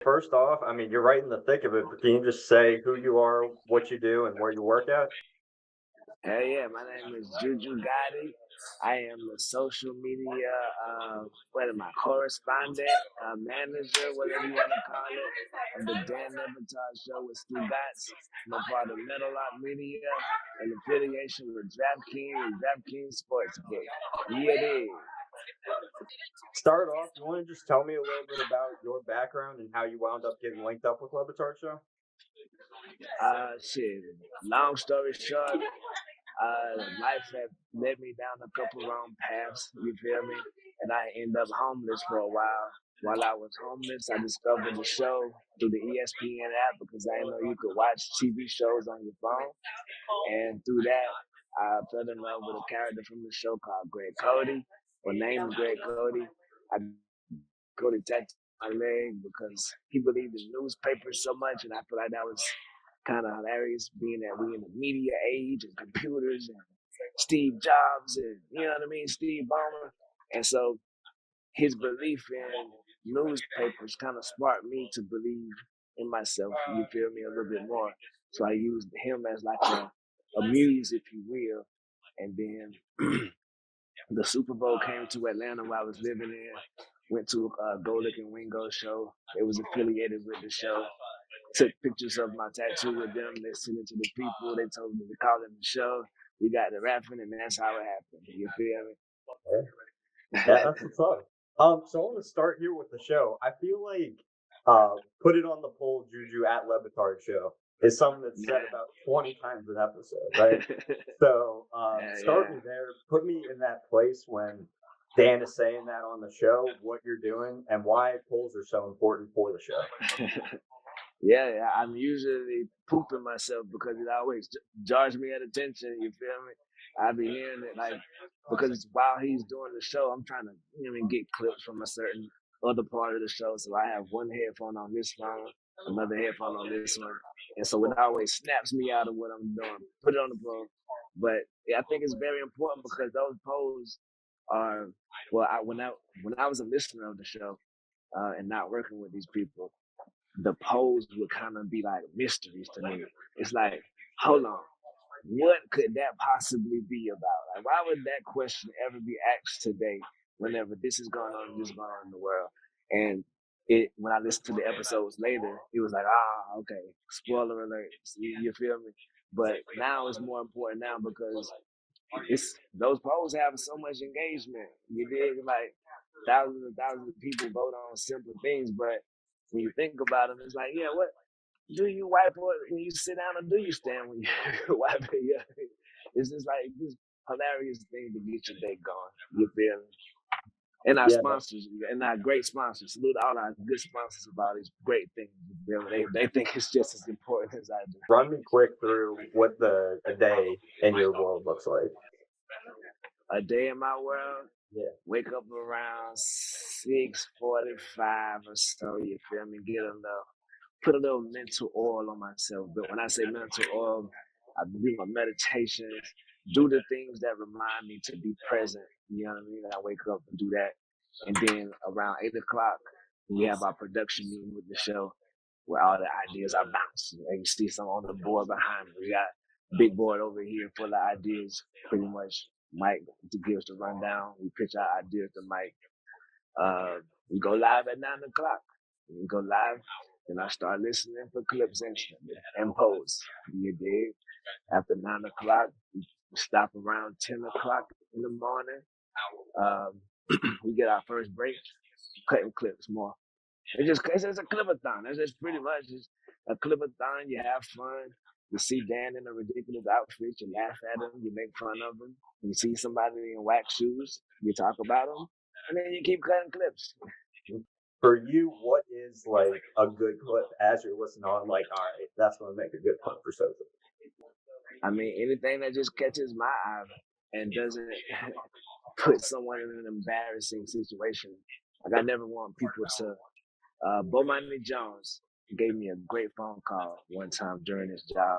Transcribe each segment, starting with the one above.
First off, I mean, you're right in the thick of it, but can you just say who you are, what you do, and where you work at? Hey, yeah, my name is JuJu Gotti. I am the social media, what am I, correspondent, manager, whatever you want to call it, of the Dan LeBatard show with Stu Batts. I'm a part of Metal Lock Media in affiliation with DraftKings and DraftKings Sportsbook. Yeah, it is. Start off, you want to just tell me a little bit about your background and how you wound up getting linked up with LeBatard Show? Shit, long story short, life had led me down a couple wrong paths, you feel me? And I ended up homeless for a while. While I was homeless, I discovered the show through the ESPN app because I didn't know you could watch TV shows on your phone. And through that, I fell in love with a character from the show called Greg Cody, or named Greg Cody. I Cody tattooed my leg because he believed in newspapers so much, and I feel like that was kind of hilarious, being that we in the media age and computers and Steve Jobs and you know what I mean, Steve Ballmer, and so his belief in newspapers kind of sparked me to believe in myself. You feel me a little bit more. So I used him as like a muse, if you will, and then the Super Bowl came to Atlanta where I was living in. Went to a Go Lick and Wingo show. It was affiliated with the show. Took pictures of my tattoo with them. They sent it to the people. They told me to call it the show. We got the rapping, and that's how it happened. You feel That's what's up. So I want to start here with the show. I feel like put it on the poll, Juju at LeBatard Show is something that's said about 20 times an episode, right? So start yeah. me there. Put me in that place when Dan is saying that on the show, what you're doing, and why polls are so important for the show. Yeah, I'm usually pooping myself because it always jars me at attention. You feel me? I be hearing it like because while he's doing the show, I'm trying to get clips from a certain other part of the show. So I have one headphone on this phone, another headphone on this one, and so it always snaps me out of what I'm doing. Put it on the poll, but yeah, I think it's very important because those polls are when I was a listener of the show and not working with these people, the polls would kind of be like mysteries to me. It's like, hold on, what could that possibly be about? Like, why would that question ever be asked today whenever this is going on and this is going on in the world? And when I listened to the episodes later, it was like, okay, spoiler alert. You feel me? But now it's more important now because it's those polls have so much engagement. You dig? Like thousands of people vote on simple things, but when you think about them, it's like, yeah, what do you wipe when you sit down, or do you stand when you wipe it? Yeah. It's just like this hilarious thing to get your day going. You feel me? And our Yeah. sponsors, and our great sponsors. Salute all our good sponsors of all these great things. You feel me? They think it's just as important as I do. Run me quick through what a day in your world looks like. A day in my world, Yeah. wake up around 6:45 or so. You feel me? Put a little mental oil on myself. But when I say mental oil, I do my meditations, do the things that remind me to be present. You know what I mean? I wake up and do that. And then around 8 o'clock, we have our production meeting with the show where all the ideas are bouncing. And you see some on the board behind me. We got a big board over here full of ideas, pretty much. Mike to give us the rundown. We pitch our ideas to Mike. We go live at 9 o'clock. We go live, and I start listening for clips instantly and pose. You dig? After 9 o'clock, we stop around 10 o'clock in the morning. Um, we get our first break, cutting clips more. It's just a clipathon. It's just pretty much just a clipathon. You have fun. You see Dan in a ridiculous outfit. You laugh at him. You make fun of him. You see somebody in wax shoes. You talk about them, and then you keep cutting clips. For you, what is like a good clip as you're listening on? Like, all right, that's going to make a good clip for social. I mean, anything that just catches my eye and doesn't put someone in an embarrassing situation. Like I never want people to. Bomani Jones gave me a great phone call one time during his job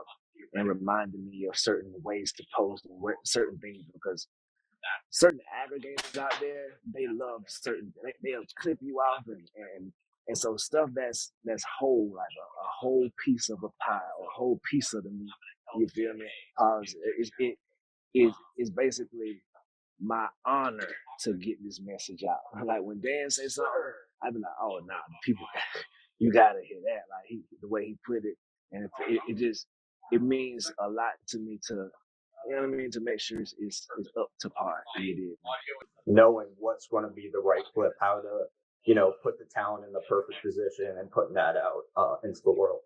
and reminded me of certain ways to post and certain things because certain aggregators out there, they love they'll clip you off And so stuff that's whole, like a whole piece of a pie or a whole piece of the meat, you feel me? It's basically my honor to get this message out. Like when Dan say something, I be like, oh nah, people, you gotta hear that. Like the way he put it, and it just it means a lot to me to, you know what I mean, to make sure it's up to par. And it is. Knowing what's going to be the right clip, how to, you know, put the talent in the perfect position and putting that out into the world.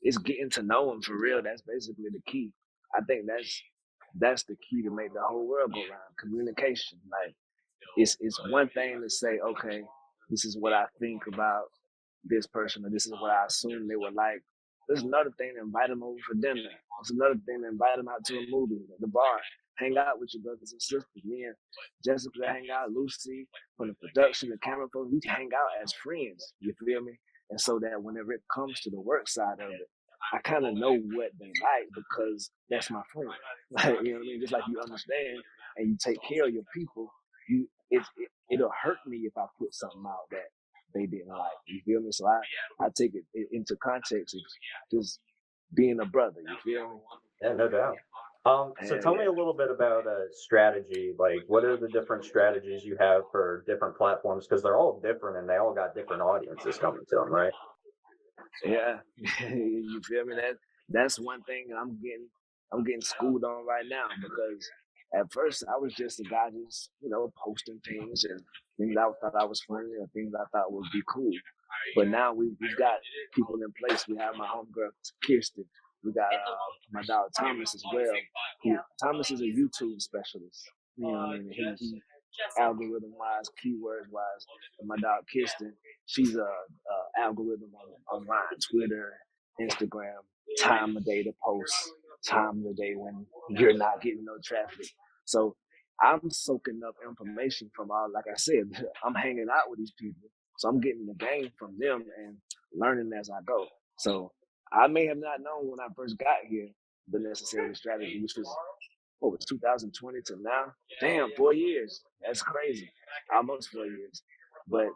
It's getting to know him for real. That's basically the key. I think that's the key to make the whole world go round. Communication. Like it's one thing to say, okay, this is what I think about this person, or this is what I assume they would like. There's another thing to invite them over for dinner. There's another thing to invite them out to a movie, the bar, hang out with your brothers and sisters. Me and Jessica hang out, Lucy from the production, the camera folks, we hang out as friends. You feel me? And so that whenever it comes to the work side of it, I kind of know what they like because that's my friend. Like, you know what I mean? Just like you understand and you take care of your people, it'll hurt me if I put something out that they didn't like. You feel me? So I take it into context of just being a brother. You feel me? Yeah, no doubt. So tell me a little bit about strategy. Like, what are the different strategies you have for different platforms? Because they're all different and they all got different audiences coming to them, right? Yeah, you feel me? That's one thing I'm getting schooled on right now because at first I was just a guy just, you know, posting things and things I thought I was funny or things I thought would be cool. But now we've got people in place. We have my homegirl Kirsten. We got my dog Thomas as well. Thomas is a YouTube specialist. You know what I mean? He algorithm wise, keywords wise. And my dog Kirsten, she's a algorithm online, Twitter, Instagram, time of day to post, time of the day when you're not getting no traffic. So I'm soaking up information from all, like I said, I'm hanging out with these people. So I'm getting the game from them and learning as I go. So I may have not known when I first got here the necessary strategy, which was what was 2020 to now? Damn, 4 years. That's crazy. Almost 4 years. But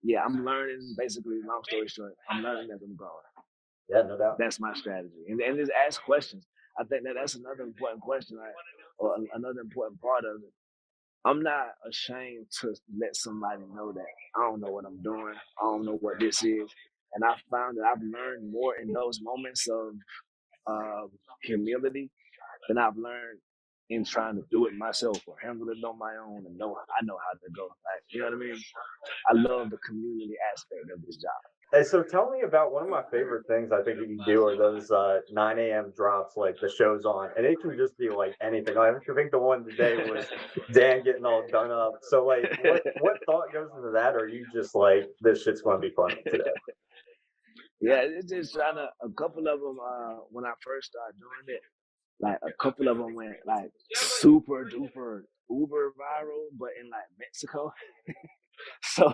yeah, I'm learning. Basically, long story short, I'm learning as I'm going. Yeah, no doubt. That's my strategy, and just ask questions. I think that's another important question, right? Or another important part of it. I'm not ashamed to let somebody know that I don't know what I'm doing. I don't know what this is. And I found that I've learned more in those moments of humility than I've learned in trying to do it myself or handle it on my own and I know how to go. Like, you know what I mean? I love the community aspect of this job. And so tell me about one of my favorite things I think that you do are those 9 a.m. drops, like the show's on, and it can just be like anything. I think the one today was Dan getting all done up. So like, what thought goes into that? Or are you just like, this shit's going to be funny today? Yeah, it's just trying to. A couple of them when I first started doing it, like a couple of them went like super duper uber viral, but in like Mexico. So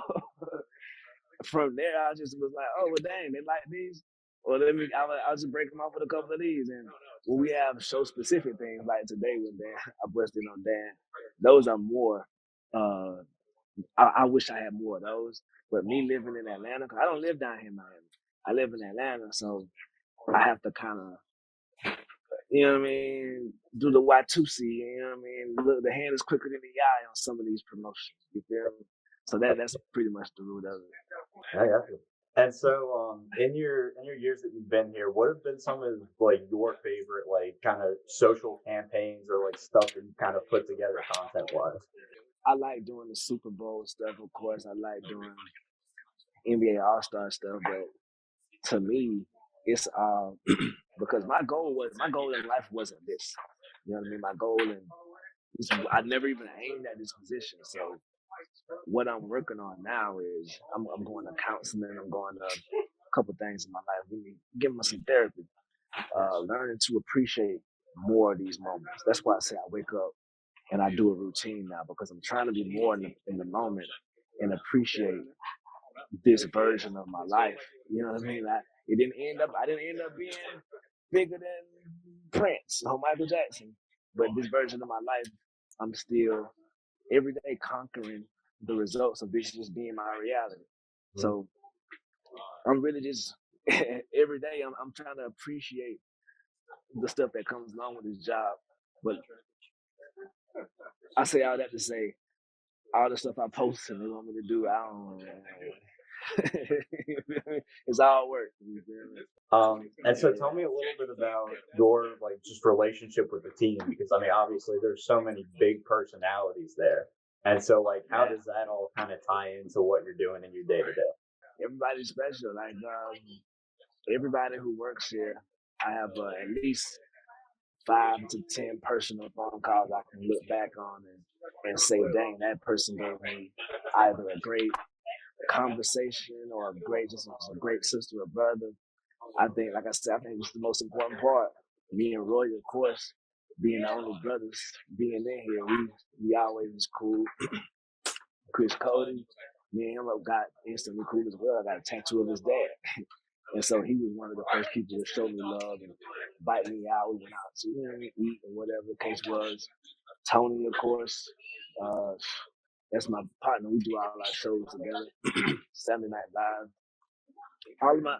from there, I just was like, oh, well, dang, they like these. Well, I'll just break them off with a couple of these. And when we have show specific things like today with Dan, I busted on Dan. Those are more. I wish I had more of those. But me living in Atlanta, cause I don't live down here in Miami. I live in Atlanta, so I have to kind of, you know what I mean, do the Y2C, you know what I mean? Look, the hand is quicker than the eye on some of these promotions, you feel me? So that's pretty much the root of it. I got you. And so, in your years that you've been here, what have been some of like your favorite like kind of social campaigns or like stuff that you kind of put together content wise? I like doing the Super Bowl stuff, of course. I like doing NBA All-Star stuff, but to me, it's because my goal in life wasn't this. You know what I mean? My goal I never even aimed at this position. So what I'm working on now is I'm going to counseling. I'm going to a couple things in my life. Really giving myself some therapy, learning to appreciate more of these moments. That's why I say I wake up and I do a routine now because I'm trying to be more in the moment and appreciate this version of my life. You know what I mean? I didn't end up being bigger than Prince or Michael Jackson, but this version of my life, I'm still every day conquering the results of this just being my reality. So I'm really just every day I'm trying to appreciate the stuff that comes along with this job. But I say all that to say all the stuff I post and they want me to do, I don't. It's all work. You feel me? And so tell me a little bit about your like just relationship with the team, because I mean obviously there's so many big personalities there. And so like how does that all kind of tie into what you're doing in your day to day? Everybody's special. Like everybody who works here, I have at least 5 to 10 personal phone calls I can look back on and say, dang, that person gave me either a great conversation or just a great sister or brother. I think, like I said, I think it's the most important part. Me and Roy, of course, being the only brothers, being in here, we always was cool. Chris Cody, me and him got instantly cool as well. I got a tattoo of his dad. And so he was one of the first people to show me love and invite me out. We went out to eat and whatever the case was. Tony, of course, that's my partner. We do all our shows together. Saturday Night Live. All of my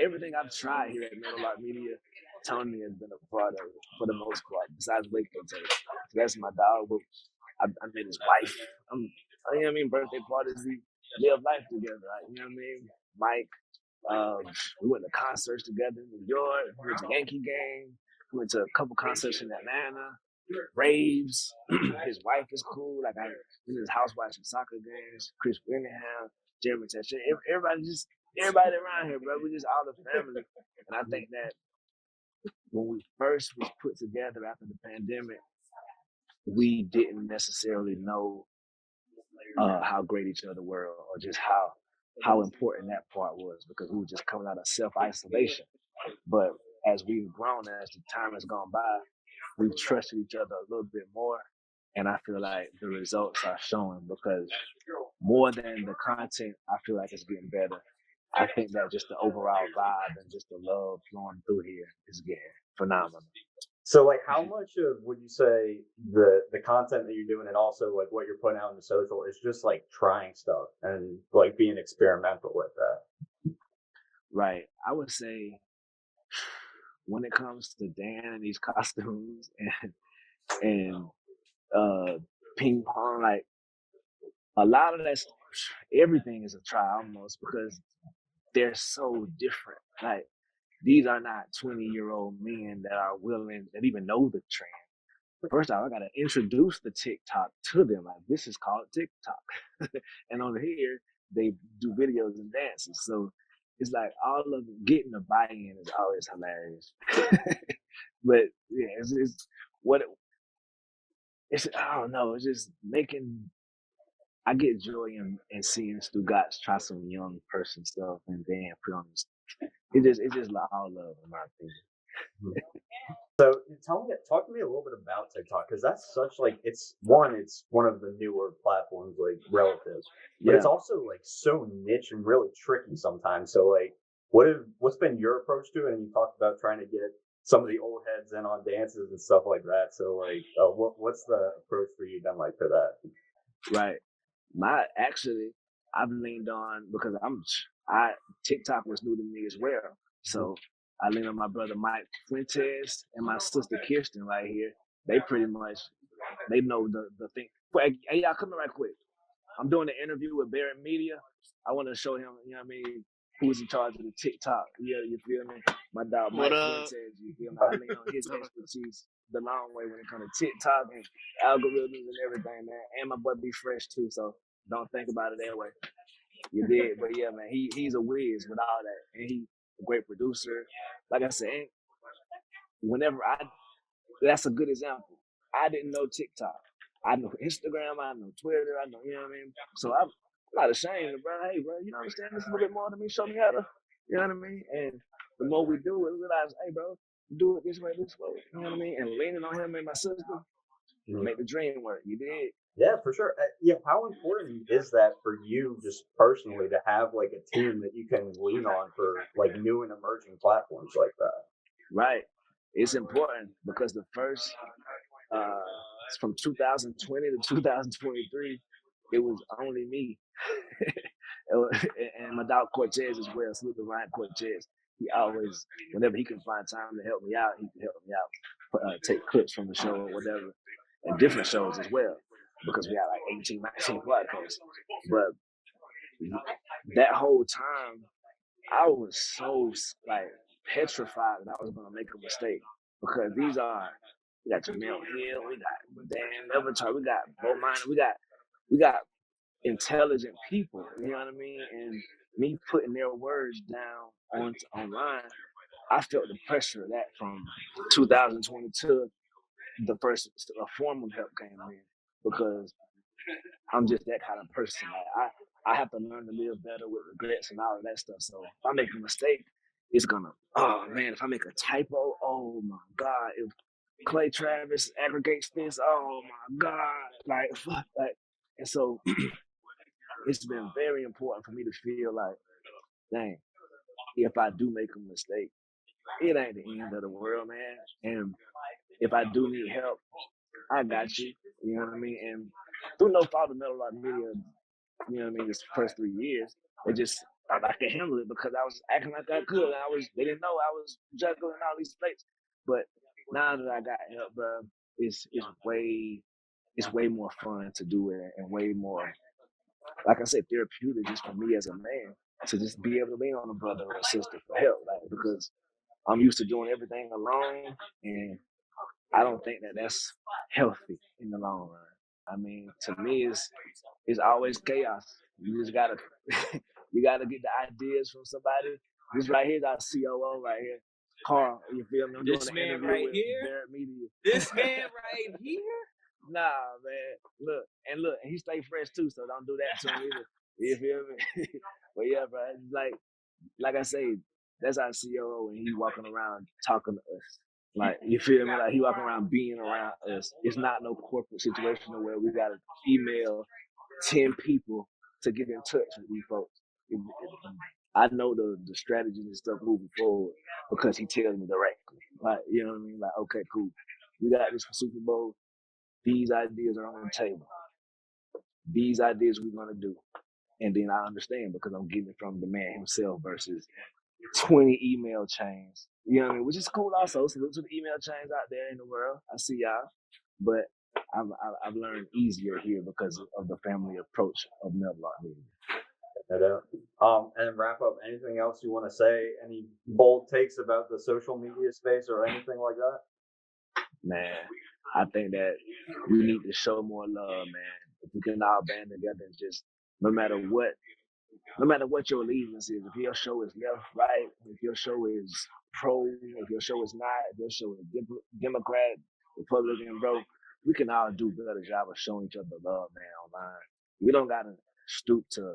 everything I've tried here at Metal Art Media, Tony has been a part of it for the most part. Besides Wakefield Tape, so that's my dog. But I met his wife. You know what I mean? Birthday parties, we live life together. Right? You know what I mean? Mike. We went to concerts together in New York. We went to Yankee game. We went to a couple concerts in Atlanta. Raves. His wife is cool. Like I was in his house watching soccer games. Chris Winningham, Jeremy Tesher. Everybody around here, bro. We just all the family. And I think that when we first was put together after the pandemic, we didn't necessarily know how great each other were, or just how important that part was, because we were just coming out of self-isolation. But as we've grown, as the time has gone by, we've trusted each other a little bit more. And I feel like the results are showing, because more than the content, I feel like it's getting better. I think that just the overall vibe and just the love flowing through here is getting phenomenal. So like how much of would you say the content that you're doing and also like what you're putting out in the social is just like trying stuff and like being experimental with that? Right. I would say when it comes to Dan and these costumes and ping pong, like a lot of that, everything is a try almost, because they're so different. Like these are not 20-year-old men that are willing, that even know the trend. First off, I gotta introduce the TikTok to them. Like this is called TikTok, and on here they do videos and dances. So it's like all of them, getting the buy-in is always hilarious. But yeah, it's what it's. I don't know. It's just making. I get joy in seeing Stu Gotts try some young person stuff and then put on this. It's just like all love, in my opinion. So talk to me a little bit about TikTok, because that's such like it's one of the newer platforms like relative, but it's also like so niche and really tricky sometimes. So like what's been your approach to it? And you talked about trying to get some of the old heads in on dances and stuff like that. So like what's the approach for you been like for that? Right. I've leaned on, because TikTok was new to me as well. So I leaned on my brother Mike Fuentes and my sister Kirsten right here. They pretty much, they know the thing. Hey, y'all come in right quick. I'm doing an interview with Barrett Media. I want to show him, you know what I mean, who's in charge of the TikTok. Yeah, you feel me? My dog Mike Fuentes, you feel me? I lean on his expertise the long way when it comes to TikTok and algorithms and everything, man. And my boy Be Fresh too, so don't think about it that way. You did, but yeah, man, he's a whiz with all that, and he's a great producer. Like I said, that's a good example. I didn't know TikTok. I know Instagram, I know Twitter, I know, you know what I mean? So I'm not ashamed, bro. Hey, bro, you don't understand this a little bit more than me? Show me how to, you know what I mean? And the more we do it, we realize, hey, bro, do it this way, you know what I mean? And leaning on him and my sister, make the dream work. You did. Yeah, for sure. Yeah, how important is that for you just personally to have like a team that you can lean on for like new and emerging platforms like that? Right. It's important, because the first, from 2020 to 2023, it was only me. And my dog Cortez as well, salute to Ryan Cortez. He always, whenever he can find time to help me out, he can help me out, take clips from the show or whatever, and different shows as well, because we had like 18, 19 podcasts. But that whole time, I was so like petrified that I was gonna make a mistake, because we got Jamel Hill, we got Dan LeBatard, we got Bo Minor, we got intelligent people, you know what I mean? And me putting their words down online, I felt the pressure of that from 2022. The first formal help came in, because I'm just that kind of person. Like, I have to learn to live better with regrets and all of that stuff. So if I make a mistake, it's gonna, oh man, if I make a typo, oh my God, if Clay Travis aggregates this, oh my God, like, fuck, like, and so it's been very important for me to feel like, dang, if I do make a mistake, it ain't the end of the world, man. And if I do need help, I got you. You know what I mean? And through no fault of Metal Rock Media, you know what I mean, this first 3 years, they just thought I could handle it because I was acting like I could. And they didn't know I was juggling all these plates. But now that I got help, bro, it's way more fun to do it, and way more, like I said, therapeutic just for me as a man to just be able to lean on a brother or a sister for help, like, because I'm used to doing everything alone, and I don't think that that's healthy in the long run. I mean, to me, it's always chaos. You just gotta you gotta get the ideas from somebody. This right here is our COO right here, Carl. You feel me? I'm This doing an man interview right with here? Barrett Media. This man right here? Nah, man. Look, and he stay fresh too, so don't do that to him either. You feel me? But yeah, bro, it's like I say, that's our COO, and he walking around talking to us. Like, you feel me? Like, he walking around being around us. It's not no corporate situation where we gotta email 10 people to get in touch with these folks. I know the strategies and stuff moving forward because he tells me directly. Like, you know what I mean? Like, okay, cool. We got this for Super Bowl. These ideas are on the table. These ideas we're gonna do. And then I understand because I'm getting it from the man himself versus 20 email chains. You know what I mean? Which is cool also. Salute to the email chains out there in the world. I see y'all. But I've learned easier here because of the family approach of Mellow Media. And wrap up, anything else you want to say? Any bold takes about the social media space or anything like that? Man, I think that we need to show more love, man. If we can all band together and just, no matter what your allegiance is, if your show is left, right, if your show is pro, if your show is not, if your show is Democrat, Republican, bro, we can all do a better job of showing each other love, man, online. We don't gotta stoop to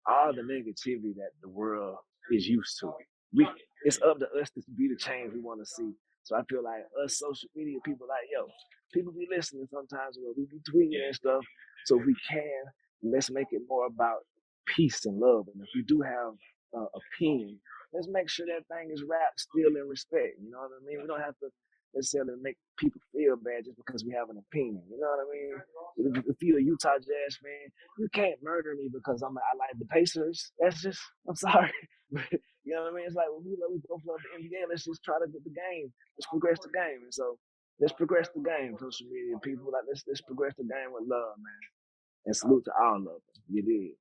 all the negativity that the world is used to. It's up to us to be the change we want to see. So I feel like us social media people, like, yo, people be listening sometimes where we be tweeting and stuff. So if we can, let's make it more about peace and love. And if we do have opinion, let's make sure that thing is wrapped still in respect. You know what I mean? We don't have to necessarily make people feel bad just because we have an opinion. You know what I mean? If you're a Utah Jazz fan, you can't murder me because I like the Pacers. That's just, I'm sorry. You know what I mean? It's like, well, we both love the NBA. Let's just try to get the game. Let's progress the game. And so let's progress the game, social media people. Like, let's progress the game with love, man. And salute to all of them. You did.